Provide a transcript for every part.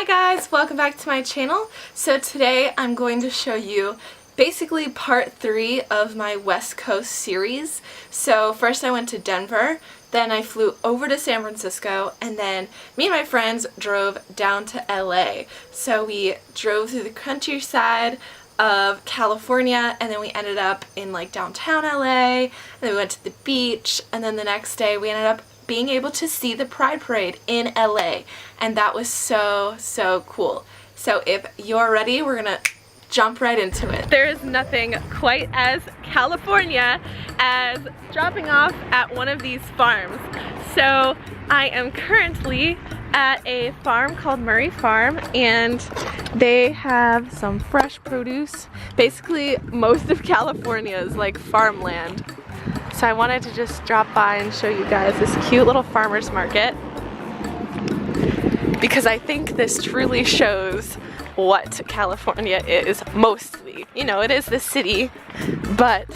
guys, welcome back to my channel. So today I'm going to show you basically part 3 of my West Coast series. So first I went to Denver, then I flew over to San Francisco, and then me and my friends drove down to LA. So we drove through the countryside of California, and then we ended up in like downtown LA, and then we went to the beach, and then the next day we ended up being able to see the Pride Parade in LA, and that was so cool. So if you're ready, we're gonna jump right into it. There is nothing quite as California as dropping off at one of these farms. So I am currently at a farm called Murray Farm, and they have some fresh produce. Basically most of California is like farmland. So I wanted to just drop by and show you guys this cute little farmer's market, because I think this truly shows what California is mostly. You know, it is the city, but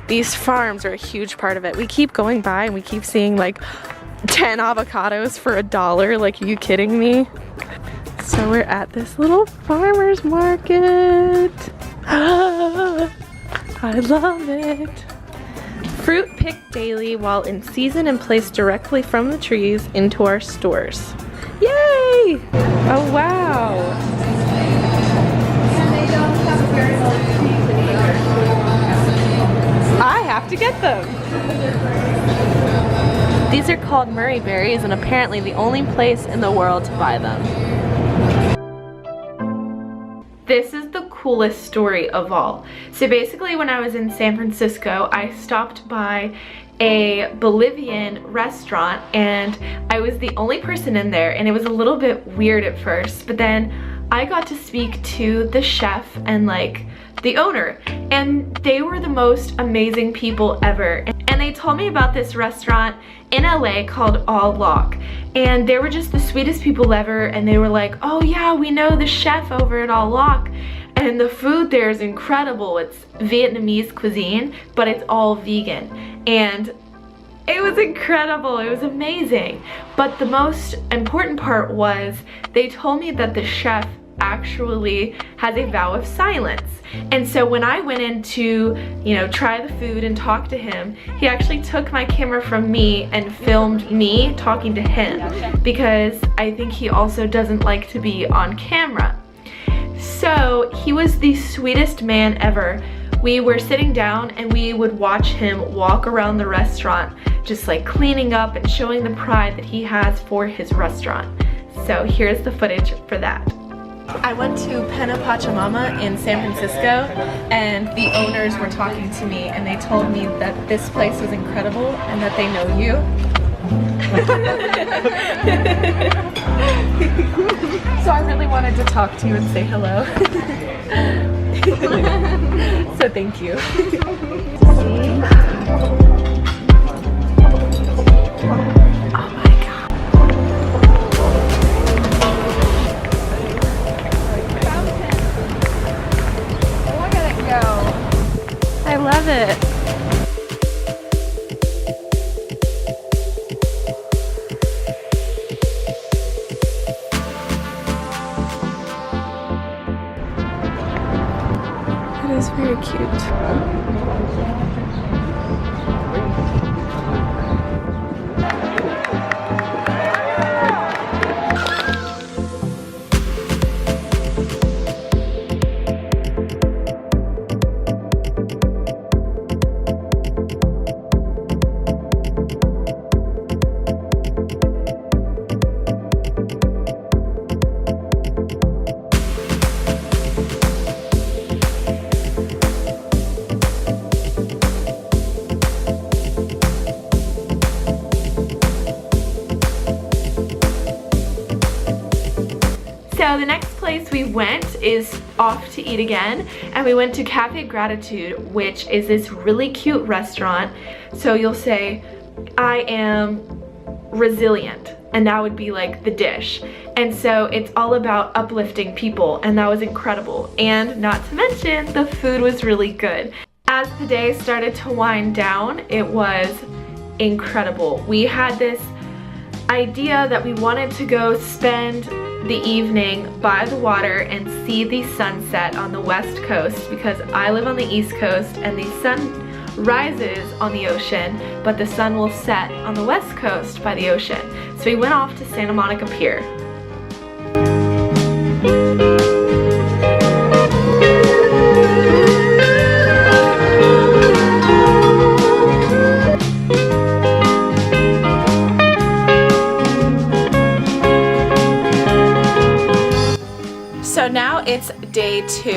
these farms are a huge part of it. We keep going by and we keep seeing like 10 avocados for $1. Like, are you kidding me? So we're at this little farmer's market. I love it. Fruit picked daily while in season and placed directly from the trees into our stores. Yay! Oh wow! I have to get them! These are called Murray berries, and apparently the only place in the world to buy them. This is the coolest story of all. So basically when I was in San Francisco, I stopped by a Bolivian restaurant, and I was the only person in there, and it was a little bit weird at first, but then I got to speak to the chef and like the owner, and they were the most amazing people ever. And they told me about this restaurant in LA called Au Lac, and they were just the sweetest people ever, and they were like, oh yeah, we know the chef over at Au Lac, and the food there is incredible. It's Vietnamese cuisine, but it's all vegan, and it was incredible. It was amazing. But the most important part was they told me that the chef actually has a vow of silence. And so when I went in to, you know, try the food and talk to him, he actually took my camera from me and filmed me talking to him, because I think he also doesn't like to be on camera. So he was the sweetest man ever. We were sitting down and we would watch him walk around the restaurant, just like cleaning up and showing the pride that he has for his restaurant. So here's the footage for that. I went to Penna Pachamama in San Francisco, and the owners were talking to me, and they told me that this place was incredible and that they know you. So I really wanted to talk to you and say hello. So thank you. I love it. It is very cute. So the next place we went is off to eat again, and we went to Cafe Gratitude, which is this really cute restaurant. So you'll say, I am resilient, and that would be like the dish. And so it's all about uplifting people, and that was incredible. And not to mention, the food was really good. As the day started to wind down, it was incredible. We had this idea that we wanted to go spend the evening by the water and see the sunset on the west coast, because I live on the east coast and the sun rises on the ocean, but the sun will set on the west coast by the ocean. So we went off to Santa Monica Pier. So now it's day 2,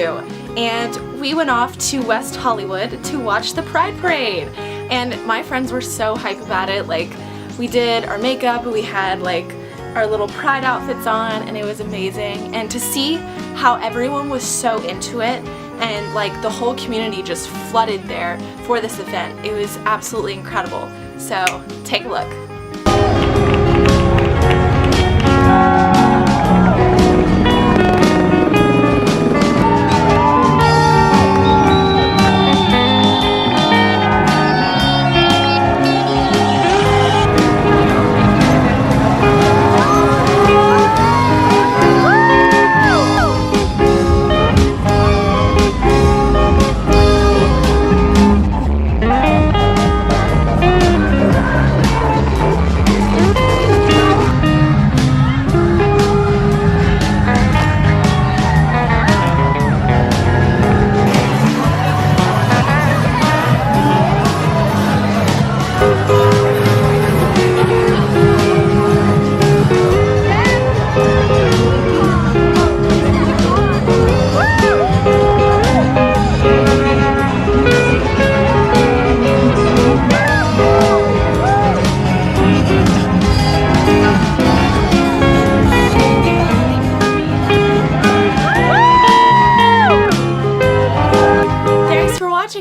and we went off to West Hollywood to watch the Pride Parade. And my friends were so hype about it. Like, we did our makeup, we had like our little Pride outfits on, and it was amazing. And to see how everyone was so into it, and like the whole community just flooded there for this event, it was absolutely incredible. So take a look.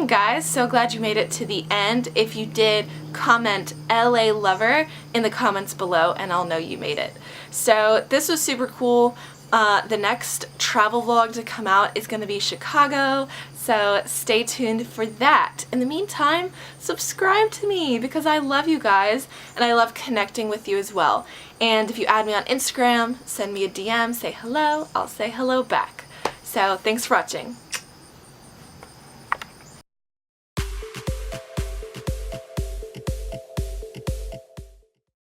Guys, so glad you made it to the end. If you did, comment LA Lover in the comments below and I'll know you made it. So this was super cool. The next travel vlog to come out is going to be Chicago, so stay tuned for that. In the meantime, subscribe to me because I love you guys and I love connecting with you as well. And if you add me on Instagram, send me a DM, say hello, I'll say hello back. So thanks for watching.